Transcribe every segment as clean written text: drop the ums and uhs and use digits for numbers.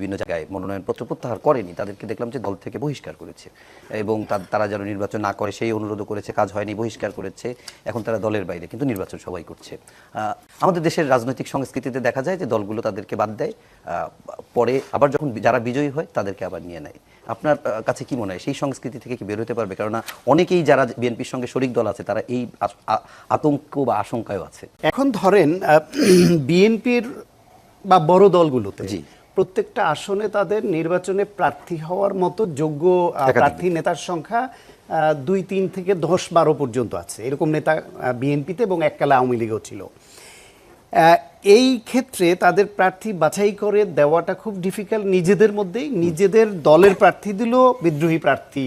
বিভিন্ন জায়গায় মনোনয়নপত্র প্রত্যাহার করেনি তাদেরকে দেখলাম যে দল থেকে বহিষ্কার করেছে এবং তারা যেন নির্বাচন না করে সেই অনুরোধও করেছে, কাজ হয়নি, বহিষ্কার করেছে। এখন তারা দলের বাইরে, কিন্তু নির্বাচন সবাই করছে। আমাদের দেশের রাজনৈতিক সংস্কৃতিতে দেখা যায় যে দলগুলো তাদেরকে বাদ দেয়, পরে আবার যখন যারা বিজয়ী হয় তাদেরকে আবার নিয়ে নেয়। আপনার কাছে কি মনে হয় সেই সংস্কৃতি থেকে কি বের হতে পারবে? কেননা অনেকেই যারা বিএনপির সঙ্গে শরিক দল আছে তারা এই আতঙ্ক বা আশঙ্কায় আছে। এখন ধরেন বিএনপির বা বড় দলগুলোতে প্রত্যেকটা আসনে তাদের নির্বাচনে প্রার্থী হওয়ার মতো যোগ্য প্রার্থী নেতার সংখ্যা 2-3 থেকে 10-12 পর্যন্ত আছে। এরকম নেতা বিএনপিতে এবং এককালে আওয়ামী লীগেও ছিল। এই ক্ষেত্রে তাদের প্রার্থী বাছাই করে দেওয়াটা খুব ডিফিকাল্ট। নিজেদের মধ্যেই নিজেদের দলের প্রার্থী দিলেও বিদ্রোহী প্রার্থী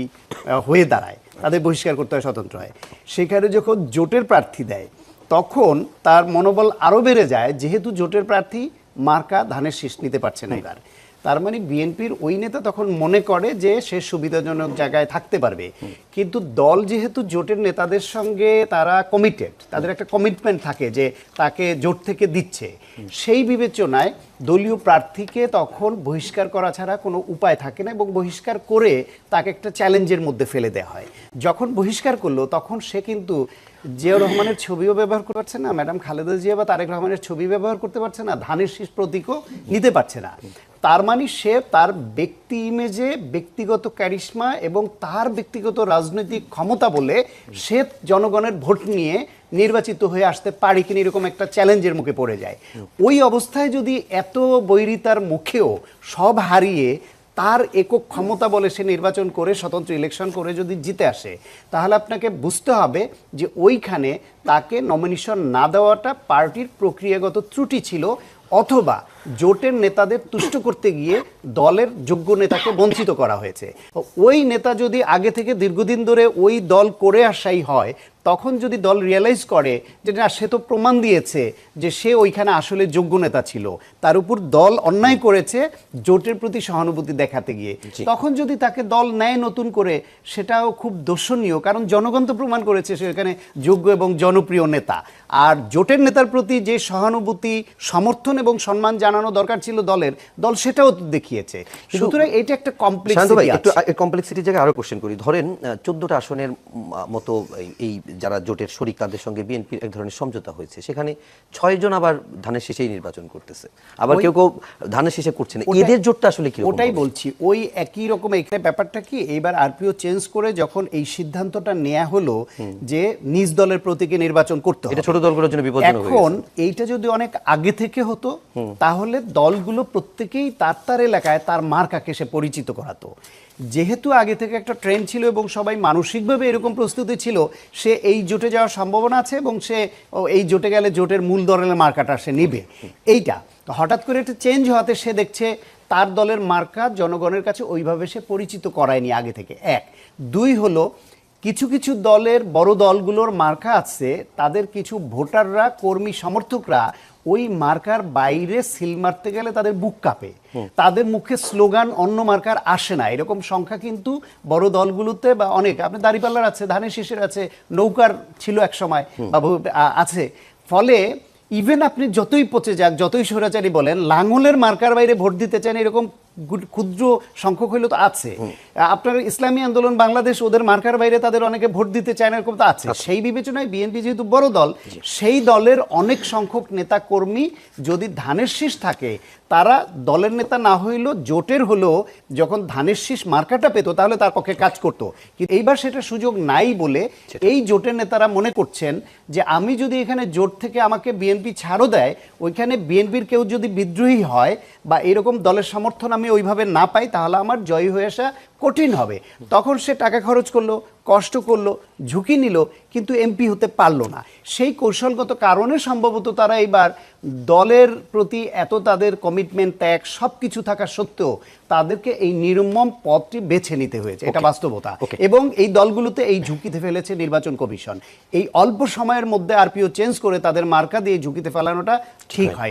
হয়ে দাঁড়ায়, তাদের বহিষ্কার করতে হয়, স্বতন্ত্র হয়। সেখানে যখন জোটের প্রার্থী দেয় তখন তার মনোবল আরও বেড়ে যায়, যেহেতু জোটের প্রার্থী মার্কা ধানের শীষ নিতে পারছে না এবার। তার মানে বিএনপির ওই নেতা তখন মনে করে যে সে সুবিধাজনক জায়গায় থাকতে পারবে, কিন্তু দল যেহেতু জোটের নেতাদের সঙ্গে তারা কমিটেড, তাদের একটা কমিটমেন্ট থাকে যে তাকে জোট থেকে দিচ্ছে, সেই বিবেচনায় দলীয় প্রার্থীকে তখন বহিষ্কার করা ছাড়া কোনো উপায় থাকে না এবং বহিষ্কার করে তাকে একটা চ্যালেঞ্জের মধ্যে ফেলে দেওয়া হয়। যখন বহিষ্কার করলো তখন সে কিন্তু জিয়াউর রহমানের ছবিও ব্যবহার করতে পারছে না, ম্যাডাম খালেদা জিয়া বা তারেক রহমানের ছবি ব্যবহার করতে পারছে না, ধানের শীষ প্রতীকও নিতে পারছে না। তার মানে সে তার ব্যক্তি ইমেজে, ব্যক্তিগত ক্যারিশমা এবং তার ব্যক্তিগত রাজনৈতিক ক্ষমতা বলে সে জনগণের ভোট নিয়ে নির্বাচিত হয়ে আসতে পারে কিনা এরকম একটা চ্যালেঞ্জের মুখে পড়ে যায়। ওই অবস্থায় যদি এত বৈরিতার মুখেও সব হারিয়ে তার একক ক্ষমতা বলে সে নির্বাচন করে স্বতন্ত্র ইলেকশন করে যদি জিতে আসে, তাহলে আপনাকে বুঝতে হবে যে ওইখানে তাকে নমিনেশন না দেওয়াটা পার্টির প্রক্রিয়াগত ত্রুটি ছিল, অথবা জোটের নেতাদের তুষ্ট করতে গিয়ে দলের যোগ্য নেতাকে বঞ্চিত করা হয়েছে। ওই নেতা যদি আগে থেকে দীর্ঘদিন ধরে ওই দল করে আসাই হয়, তখন যদি দল রিয়েলাইজ করে যে না, সে তো প্রমাণ দিয়েছে যে সে ওইখানে আসলে যোগ্য নেতা ছিল, তার উপর দল অন্যায় করেছে জোটের প্রতি সহানুভূতি দেখাতে গিয়ে, তখন যদি তাকে দল নেয় নতুন করে, সেটাও খুব দর্শনীয়, কারণ জনগণ তো প্রমাণ করেছে সেখানে যোগ্য এবং জনপ্রিয় নেতা। আর জোটের নেতার প্রতি যে সহানুভূতি, সমর্থন এবং সম্মান জানানো দরকার ছিল দলের, দল সেটাও দেখিয়েছে। সুতরাং এটা একটা কমপ্লেক্সিটি জায়গায় আরো কোশ্চেন করি। ধরেন 14টা আসনের মতো এই যারা জোটের শরিক তাদের সঙ্গে বিএনপির এক ধরনের সমঝোতা হয়েছে, সেখানে 6 জন আবার ধানের শেষেই নির্বাচন করতেছে, আবার কেউ কেউ ধানের শেষে করছে না। এদের জোটটা আসলে কি? ওটাই বলছি, ওই একই রকম এখানে ব্যাপারটা কি, এইবার আরপিও চেঞ্জ করে যখন এই সিদ্ধান্তটা নেওয়া হলো যে নিজ দলের প্রতীকে নির্বাচন করতে হবে, এটা ছোট দলগুলোর জন্য বিপজ্জনক। এখন এইটা যদি অনেক আগে থেকে হতো তাহলে দলগুলো প্রত্যেকেই তার এলাকায় তার মার্কাকে সে পরিচিত করাতো। যেহেতু আগে থেকে একটা ট্রেন্ড ছিল এবং সবাই মানসিকভাবে এরকম প্রস্তুতি ছিল, সে এই জোটে যাওয়ার সম্ভাবনা আছে এবং সে এই জোটে গেলে জোটের মূল দলের মার্কাটা সে নিবে। এইটা হঠাৎ করে একটা চেঞ্জ হওয়াতে সে দেখছে তার দলের মার্কা জনগণের কাছে ওইভাবে সে পরিচিত করায়নি আগে থেকে। 1, 2 হলো কিছু কিছু দলের, বড় দলগুলোর মার্কা আছে, তাদের কিছু ভোটাররা, কর্মী সমর্থকরা ওই মার্কার বাইরে সিল মারতে গেলে তাদের বুক কাঁপে, তাদের মুখে স্লোগান অন্য মার্কার আসে না। এরকম সংখ্যা কিন্তু বড় দলগুলোতে বা অনেক, আপনি দাঁড়িপাল্লার আছে, ধানের শীষের আছে, নৌকার ছিল এক সময় বা আছে। ফলে ইভেন আপনি যতই পচে যাক, যতই স্বৈরাচারী বলেন, লাঙ্গলের মার্কার বাইরে ভোট দিতে চান এরকম ক্ষুদ্র সংখ্যক হইলে তো আছে। আপনার ইসলামী আন্দোলন বাংলাদেশ, ওদের মার্কার বাইরে তাদের অনেকে ভোট দিতে চায় না, এরকম তো আছে। সেই বিবেচনায় বিএনপি যেহেতু বড় দল, সেই দলের অনেক সংখ্যক নেতা কর্মী যদি ধানের শীষ থাকে, তারা দলের নেতা না হইলেও জোটের হলেও যখন ধানের শীষ মার্কাটা পেত তাহলে তার পক্ষে কাজ করত। কিন্তু এইবার সেটা সুযোগ নাই বলে এই জোটের নেতারা মনে করছেন যে আমি যদি এখানে জোট থেকে আমাকে বিএনপি ছাড়ও দেয়, ওইখানে বিএনপির কেউ যদি বিদ্রোহী হয় বা এরকম দলের সমর্থন আমি ওইভাবে না পাই, তাহলে আমার জয়ী হয়ে আসা কঠিন হবে। তখন সে টাকা খরচ করলো, কষ্ট করলো, ঝুঁকি নিল, কিন্তু এমপি হতে পারলো না। সেই কৌশলগত কারণে সম্ভবত তারা এইবার দলের প্রতি এত তাদের কমিটমেন্ট, ত্যাগ সব কিছু থাকা সত্ত্বেও তাদেরকে এই নির্মম পথটি বেছে নিতে হয়েছে, এটা বাস্তবতা। এবং এই দলগুলোতে এই ঝুঁকিতে ফেলেছে নির্বাচন কমিশন। এই অল্প সময়ের মধ্যে আরপিও চেঞ্জ করে তাদের মার্কা দিয়ে ঝুঁকিতে ফেলানোটা ঠিক হয়।